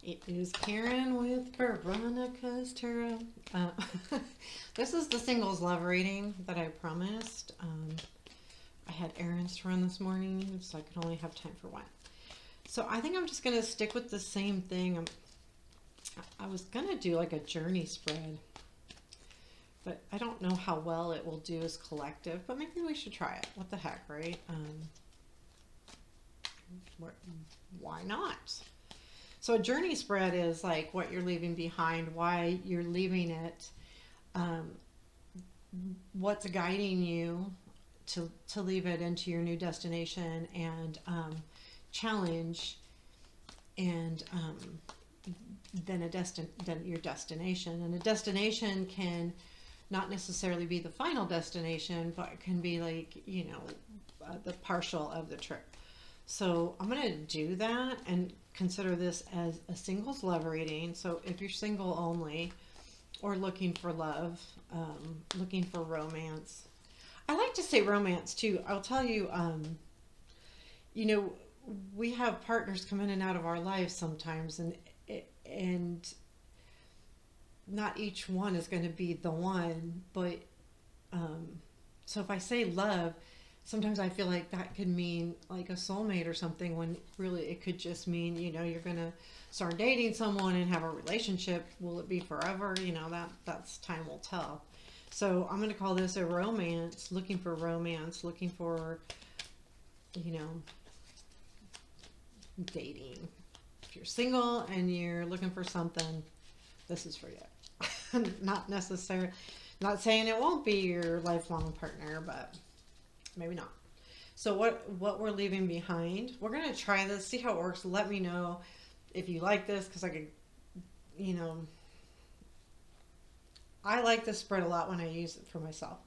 It is Karen with Veronica's Tarot. Uh, this is the singles love reading that I promised. I had errands to run this morning, so I could only have time for one. So I think I'm just going to stick with the same thing. I was going to do like a journey spread, but I don't know how well it will do as collective, but maybe we should try it. What the heck, right? Why not? So a journey spread is like what you're leaving behind, why you're leaving it, um, what's guiding you to leave it into your new destination, and challenge, and then then your destination. And a destination can not necessarily be the final destination, but it can be like, the partial of the trip. So I'm going to do that and consider this as a singles love reading. So if you're single only or looking for love, looking for romance, I like to say romance too. I'll tell you, you know, we have partners come in and out of our lives sometimes, and not each one is going to be the one, but um, so if I say love, sometimes I feel like that could mean like a soulmate or something, when really it could just mean, you're gonna start dating someone and have a relationship. Will it be forever? That's time will tell. So I'm gonna call this a romance, looking for, you know, dating. If you're single and you're looking for something, this is for you. Not necessarily, not saying it won't be your lifelong partner, but maybe not. So what we're leaving behind, we're gonna try this, see how it works. Let me know if you like this, because I could, you know, I like this spread a lot when I use it for myself.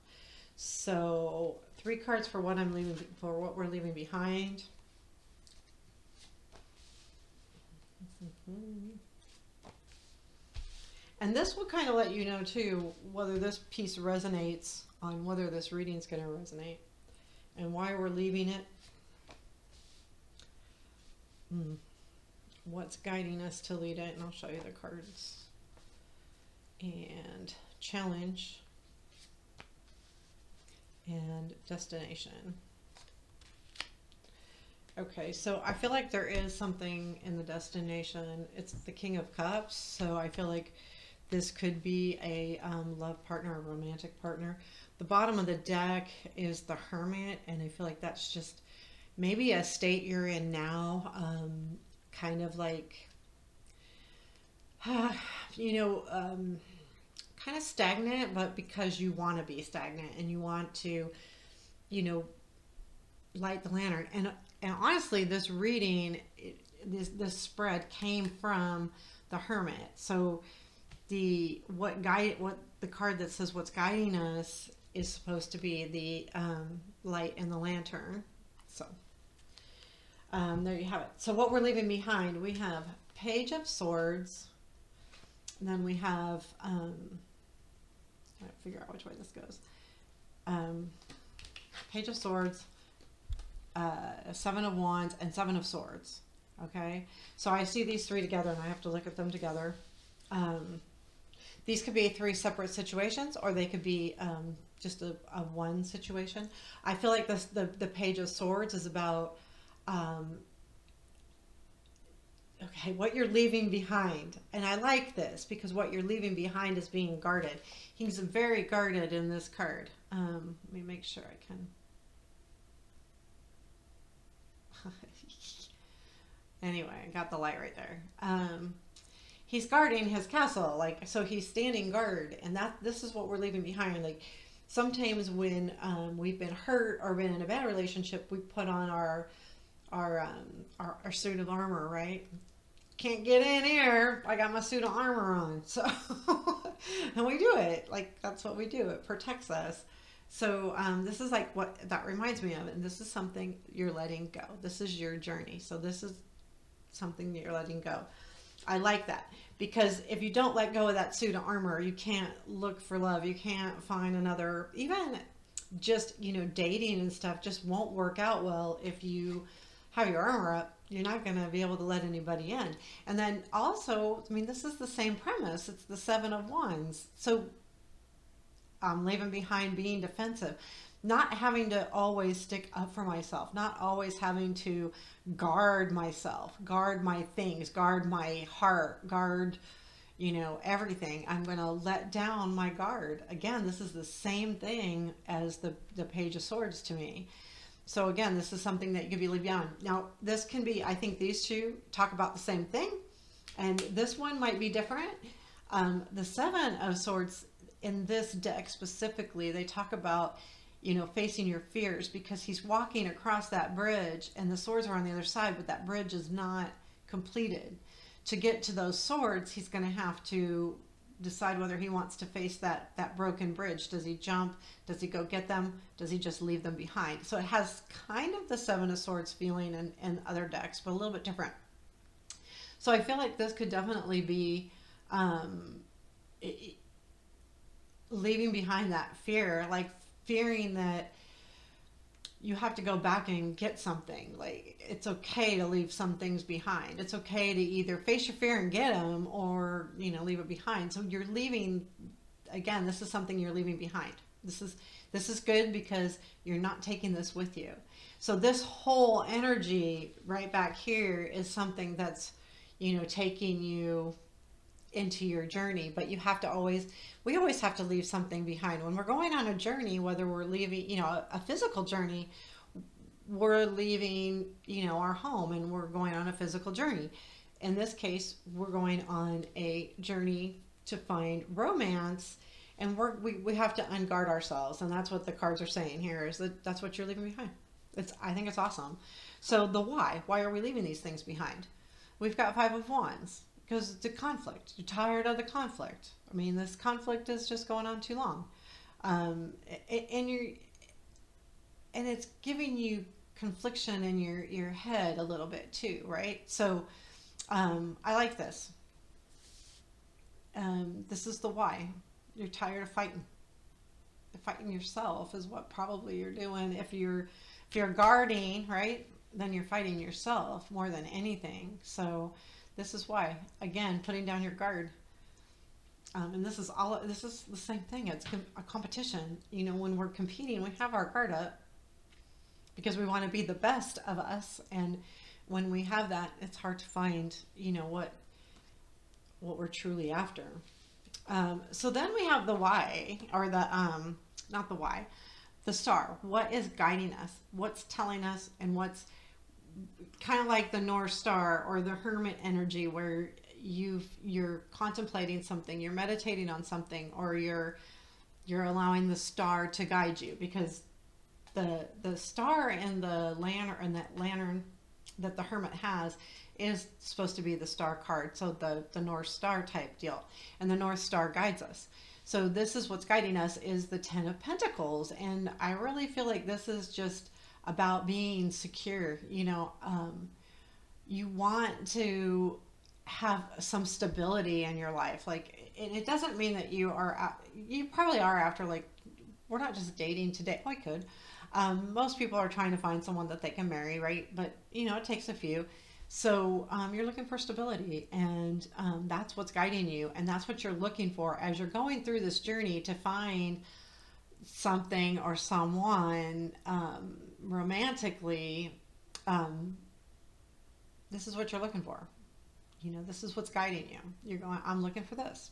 So 3 cards for what we're leaving behind. And this will kind of let you know too whether this piece resonates, on whether this reading is going to resonate, and why we're leaving it. What's guiding us to lead it, and I'll show you the cards. And challenge and destination. Okay, so I feel like there is something in the destination. It's the King of Cups, so I feel like this could be a love partner, a romantic partner. The bottom of the deck is the Hermit, and I feel like that's just maybe a state you're in now, kind of like, you know, kind of stagnant, but because you want to be stagnant and you want to, you know, light the lantern. And honestly, this reading, this spread came from the Hermit. So what the card that says what's guiding us is supposed to be the light and the lantern. So there you have it. So what we're leaving behind, we have Page of Swords, and then we have I gotta figure out which way this goes. Um, Page of Swords, Seven of Wands, and Seven of Swords. Okay, so I see these three together, and I have to look at them together. These could be 3 separate situations, or they could be just a one situation. I feel like the Page of Swords is about okay, what you're leaving behind. And I like this because what you're leaving behind is being guarded. He's very guarded in this card. Let me make sure I can. Anyway, I got the light right there. He's guarding his castle, like, so he's standing guard, and this is what we're leaving behind. Like, sometimes when we've been hurt or been in a bad relationship, we put on our suit of armor, right? Can't get in here. I got my suit of armor on, so and we do it. Like, that's what we do. It protects us. So this is like what that reminds me of, and this is something you're letting go. This is your journey. So this is something that you're letting go. I like that, because if you don't let go of that suit of armor, you can't look for love. You can't find another, even just, dating and stuff just won't work out well if you have your armor up. You're not going to be able to let anybody in. And then also, I mean, this is the same premise. It's the Seven of Wands. So leaving behind being defensive, not having to always stick up for myself, not always having to guard myself, guard my things, guard my heart, guard, everything. I'm going to let down my guard. Again, this is the same thing as the Page of Swords to me. So again, this is something that you could be leave beyond. Now, this can be, I think these two talk about the same thing, and this one might be different. The Seven of Swords in this deck specifically, they talk about, facing your fears, because he's walking across that bridge and the swords are on the other side, but that bridge is not completed. To get to those swords, he's going to have to decide whether he wants to face that broken bridge. Does he jump? Does he go get them? Does he just leave them behind? So it has kind of the Seven of Swords feeling in other decks, but a little bit different. So I feel like this could definitely be leaving behind that fear, like fearing that you have to go back and get something. Like, it's okay to leave some things behind. It's okay to either face your fear and get them, or leave it behind. So you're leaving, again, this is something you're leaving behind. This is good because you're not taking this with you. So this whole energy right back here is something that's taking you into your journey, but we always have to leave something behind when we're going on a journey. Whether we're leaving a physical journey, we're leaving our home and we're going on a physical journey. In this case, we're going on a journey to find romance, and we have to unguard ourselves, and that's what the cards are saying here, is that's what you're leaving behind. I think it's awesome. So the why are we leaving these things behind? We've got Five of Wands. Because it's a conflict. You're tired of the conflict. I mean, this conflict is just going on too long, and it's giving you confliction in your head a little bit too, right? So I like this. This is the why. You're tired of fighting. Fighting yourself is what probably you're doing. If you're guarding, right, then you're fighting yourself more than anything. So this is why, again, putting down your guard. And this is the same thing. It's a competition. When we're competing, we have our guard up because we want to be the best of us. And when we have that, it's hard to find, what we're truly after. So then we have the why, or not the why, the star. What is guiding us? What's telling us, and what's kind of like the North Star or the Hermit energy, where you're contemplating something, you're meditating on something, or you're allowing the star to guide you, because the star and the lantern, and that lantern that the Hermit has, is supposed to be the star card, so the North Star type deal, and the North Star guides us. So this is what's guiding us, is the Ten of Pentacles, and I really feel like this is just about being secure. You want to have some stability in your life. Like, it doesn't mean that you probably are after, like, we're not just dating today. Oh, I could. Most people are trying to find someone that they can marry, right? But, it takes a few. So you're looking for stability, and that's what's guiding you. And that's what you're looking for as you're going through this journey to find something or someone romantically. This is what you're looking for. This is what's guiding you. You're going, I'm looking for this.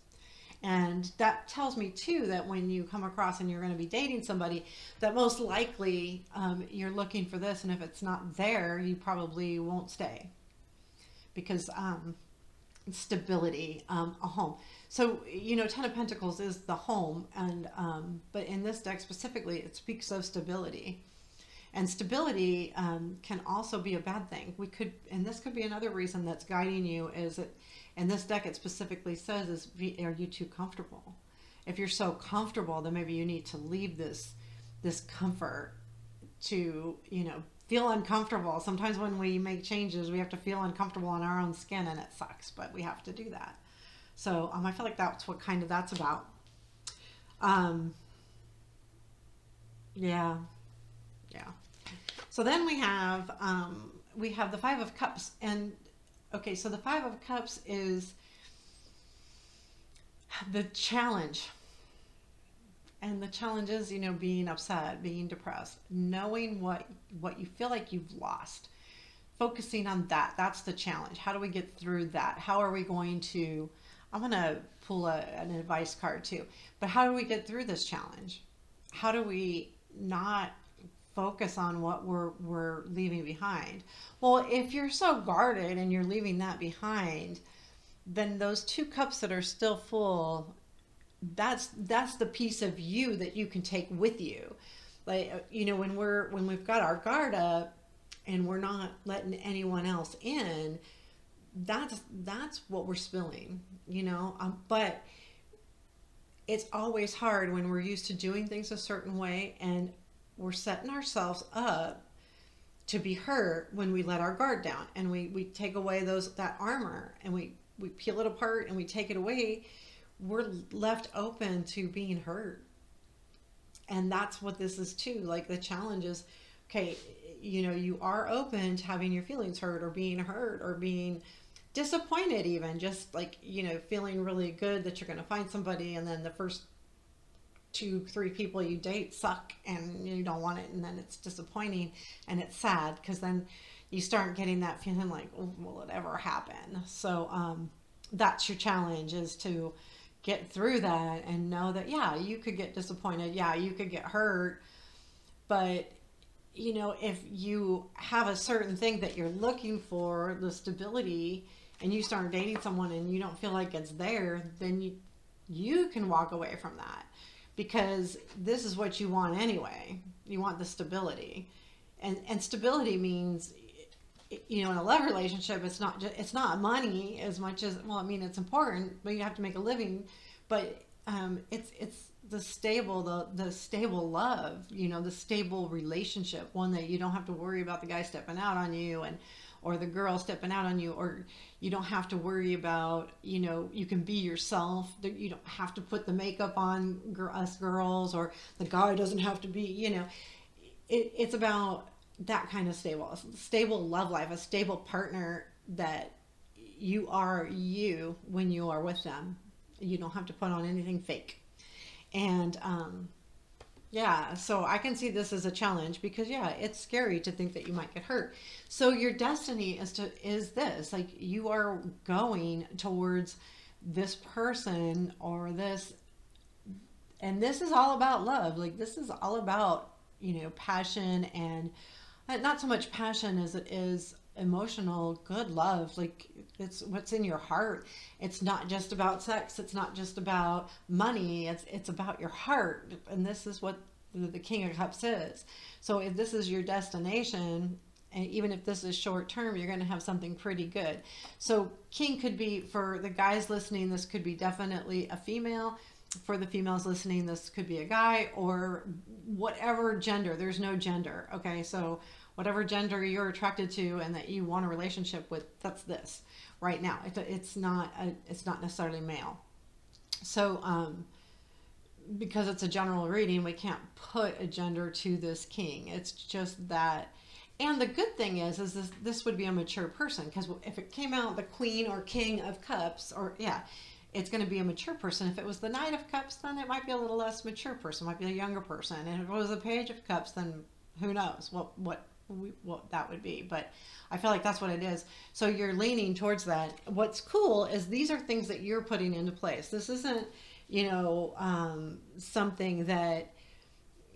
And that tells me too that when you come across and you're going to be dating somebody, that most likely you're looking for this, and if it's not there, you probably won't stay, because stability, a home. So Ten of Pentacles is the home, and but in this deck specifically, it speaks of stability. And stability can also be a bad thing. And this could be another reason that's guiding you, is that in this deck it specifically says, are you too comfortable? If you're so comfortable, then maybe you need to leave this comfort to, feel uncomfortable. Sometimes when we make changes, we have to feel uncomfortable in our own skin, and it sucks, but we have to do that. So I feel like that's what kind of that's about. Yeah. So then we have we have the Five of Cups. And okay, so the Five of Cups is the challenge. And the challenge is, being upset, being depressed, knowing what you feel like you've lost, focusing on that. That's the challenge. How do we get through that? How are we going to, I'm going to pull an advice card too, but how do we get through this challenge? How do we not focus on what we're leaving behind? Well, if you're so guarded and you're leaving that behind, then those two cups that are still full, that's the piece of you that you can take with you. Like, when we've got our guard up and we're not letting anyone else in, that's what we're spilling. But it's always hard when we're used to doing things a certain way, and we're setting ourselves up to be hurt when we let our guard down, and we take away that armor, and we peel it apart and we take it away. We're left open to being hurt. And that's what this is too. Like, the challenge is, okay, you are open to having your feelings hurt, or being disappointed, even just like, feeling really good that you're going to find somebody, and then the first 2-3 people you date suck and you don't want it, and then it's disappointing and it's sad, because then you start getting that feeling like, oh, will it ever happen? So that's your challenge, is to get through that and know that, yeah, you could get disappointed, yeah, you could get hurt, but if you have a certain thing that you're looking for, the stability, and you start dating someone and you don't feel like it's there, then you can walk away from that, because this is what you want anyway. You want the stability, and stability means, in a love relationship, it's not money as much as, well, I mean, it's important, but you have to make a living, but it's the stable love, the stable relationship, one that you don't have to worry about the guy stepping out on you, or the girl stepping out on you, or you don't have to worry about, you can be yourself, that you don't have to put the makeup on, us girls, or the guy doesn't have to be, it's about that kind of stable love life, a stable partner that you are you when you are with them. You don't have to put on anything fake. And yeah, so I can see this as a challenge, because yeah, it's scary to think that you might get hurt. So your destiny is this, like, you are going towards this person, or this, and this is all about love. Like, this is all about, passion, and not so much passion as it is emotional good love. Like, it's what's in your heart. It's not just about sex, it's not just about money, it's about your heart. And this is what the King of Cups is. So if this is your destination, and even if this is short term, you're going to have something pretty good. So King could be, for the guys listening, this could be definitely a female. For the females listening, this could be a guy, or whatever gender. There's no gender. Okay, so whatever gender you're attracted to and that you want a relationship with, that's this right now. It's not necessarily male. So because it's a general reading, we can't put a gender to this king. It's just that. And the good thing is this would be a mature person, because if it came out the Queen or King of Cups, or yeah, it's going to be a mature person. If it was the Knight of Cups, then it might be a little less mature person, might be a younger person. And if it was the Page of Cups, then who knows what that would be. But I feel like that's what it is. So you're leaning towards that. What's cool is these are things that you're putting into place. This isn't, something that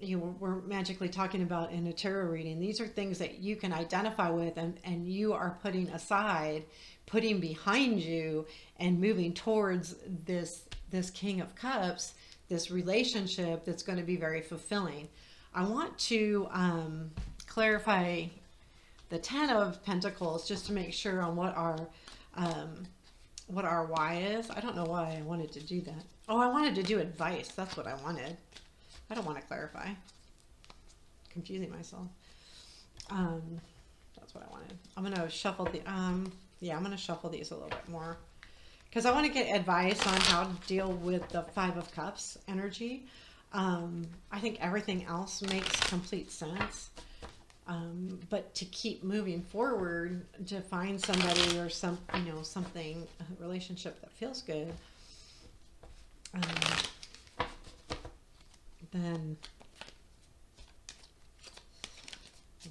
we're magically talking about in a tarot reading. These are things that you can identify with, and you are putting aside, putting behind you, and moving towards this King of Cups, this relationship that's going to be very fulfilling. I want to clarify the Ten of Pentacles, just to make sure on what our why is. I don't know why I wanted to do that. Oh, I wanted to do advice. That's what I wanted. I don't want to clarify. Confusing myself. That's what I wanted. I'm going to shuffle I'm going to shuffle these a little bit more, because I want to get advice on how to deal with the Five of Cups energy. I think everything else makes complete sense. But to keep moving forward, to find somebody or something, a relationship that feels good, then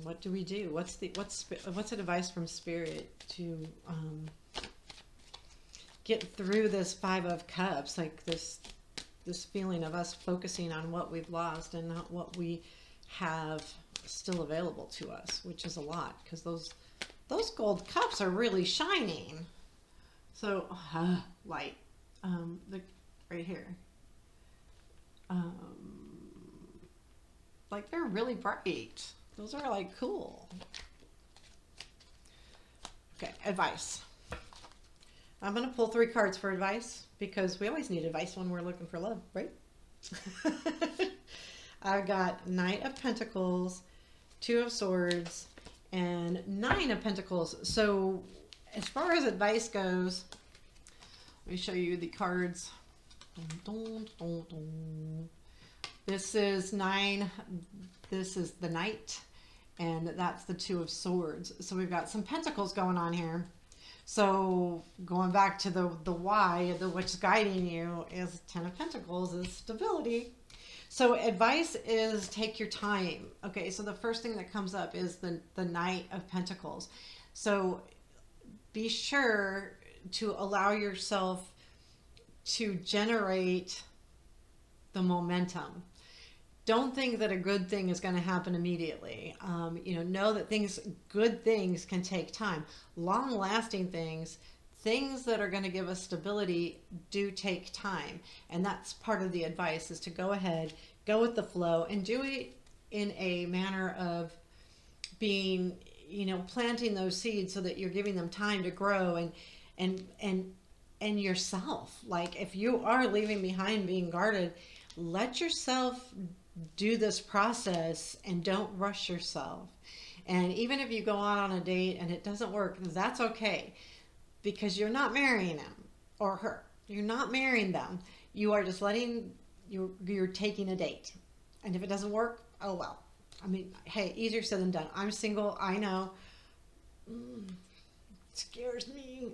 what do we do? What's advice from Spirit to get through this Five of Cups, like this feeling of us focusing on what we've lost and not what we have still available to us, which is a lot, because those gold cups are really shining. So light, the right here, um, like they're really bright. Those are like cool. Okay, advice. I'm gonna pull 3 cards for advice because we always need advice when we're looking for love, right? I've got Knight of Pentacles, 2 of Swords, and 9 of Pentacles. So as far as advice goes, let me show you the cards. This is 9. This is the Knight, and that's the 2 of Swords. So we've got some pentacles going on here. So going back to the why, what's guiding you is 10 of Pentacles is stability. So advice is take your time. Okay, so the first thing that comes up is the Knight of Pentacles. So be sure to allow yourself to generate the momentum. Don't think that a good thing is going to happen immediately. Know that good things can take time. Long-lasting things that are going to give us stability do take time. And that's part of the advice, is to go ahead, go with the flow, and do it in a manner of being, planting those seeds so that you're giving them time to grow and yourself. Like if you are leaving behind being guarded, let yourself do this process and don't rush yourself. And even if you go out on a date and it doesn't work, that's okay, because you're not marrying him or her. You're not marrying them. You are just you're taking a date. And if it doesn't work, oh well. I mean, hey, easier said than done. I'm single, I know. It scares me.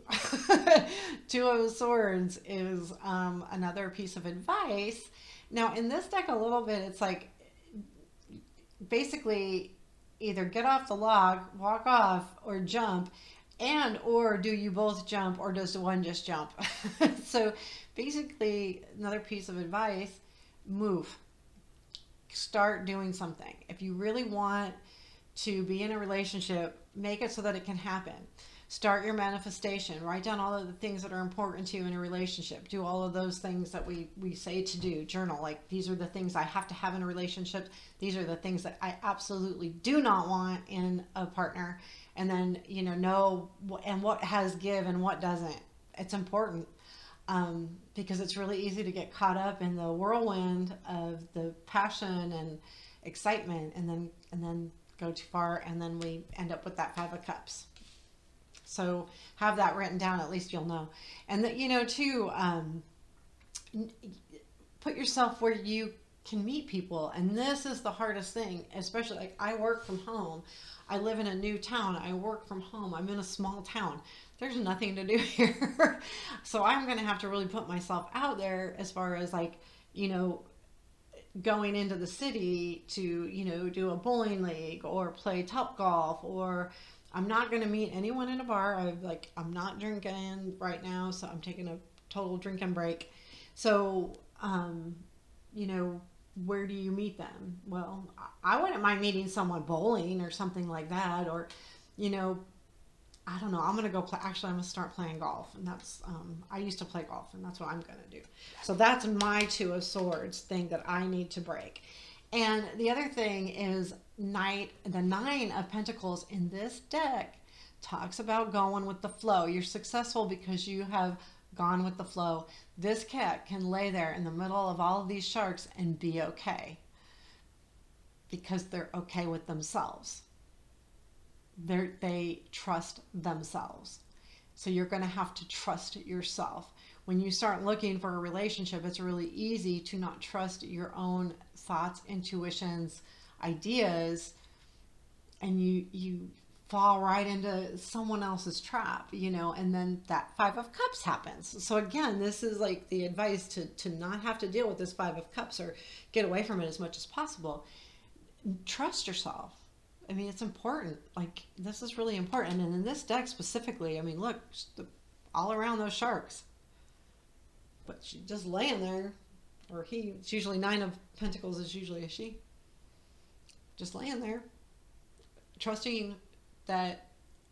2 of Swords is another piece of advice. Now, in this deck, a little bit, it's like basically either get off the log, walk off, or jump, or do you both jump, or does one just jump? So basically, another piece of advice, move. Start doing something. If you really want to be in a relationship, make it so that it can happen. Start your manifestation. Write down all of the things that are important to you in a relationship. Do all of those things that we say to do. Journal. Like, these are the things I have to have in a relationship. These are the things that I absolutely do not want in a partner. And then, know and what has give and what doesn't. It's important, because it's really easy to get caught up in the whirlwind of the passion and excitement, and then go too far, and then we end up with that 5 of Cups. So have that written down, at least you'll know. And that, too, put yourself where you can meet people. And this is the hardest thing, especially like I work from home. I live in a new town. I work from home. I'm in a small town. There's nothing to do here. So I'm going to have to really put myself out there as far as going into the city to, do a bowling league or play Topgolf, or I'm not going to meet anyone in a bar. I'm not drinking right now, so I'm taking a total drinking break. So, where do you meet them? Well, I wouldn't mind meeting someone bowling or something like that, or, I don't know. I'm going to go play. Actually, I'm going to start playing golf, and that's, I used to play golf, and that's what I'm going to do. So that's my 2 of Swords thing that I need to break. And the other thing is the 9 of Pentacles in this deck talks about going with the flow. You're successful because you have gone with the flow. This cat can lay there in the middle of all of these sharks and be okay, because they're okay with themselves. They trust themselves. So you're going to have to trust yourself. When you start looking for a relationship, it's really easy to not trust your own thoughts, intuitions, ideas, and you fall right into someone else's trap, you know, and then that Five of Cups happens. So again, this is like the advice to not have to deal with this Five of Cups or get away from it as much as possible. Trust yourself. I mean, it's important. Like, this is really important. And in this deck specifically, I mean, look, all around those sharks. But she's just laying there, or he. It's usually Nine of Pentacles is usually a she. Just laying there, trusting that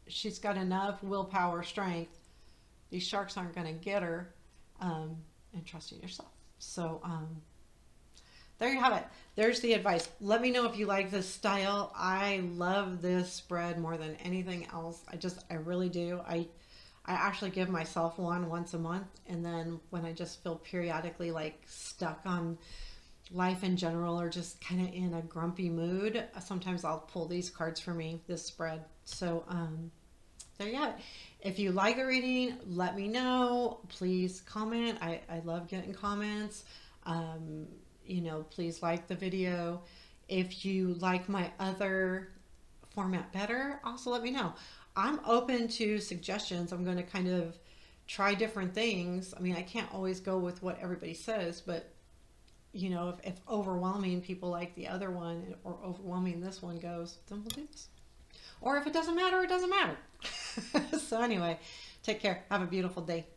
she's got enough willpower, strength. These sharks aren't going to get her, and trusting yourself. So, there you have it. There's the advice. Let me know if you like this style. I love this spread more than anything else. I really do. I actually give myself one once a month, and then when I just feel periodically like stuck on life in general or just kind of in a grumpy mood, sometimes I'll pull these cards for me, this spread. So there you have it. If you like the reading, let me know. Please comment. I love getting comments. You know, please like the video. If you like my other format better, also let me know. I'm open to suggestions. I'm going to kind of try different things. I mean, I can't always go with what everybody says, but you know, if overwhelming people like the other one or overwhelming this one goes, then we'll do this. Or if it doesn't matter, it doesn't matter. So anyway, take care. Have a beautiful day.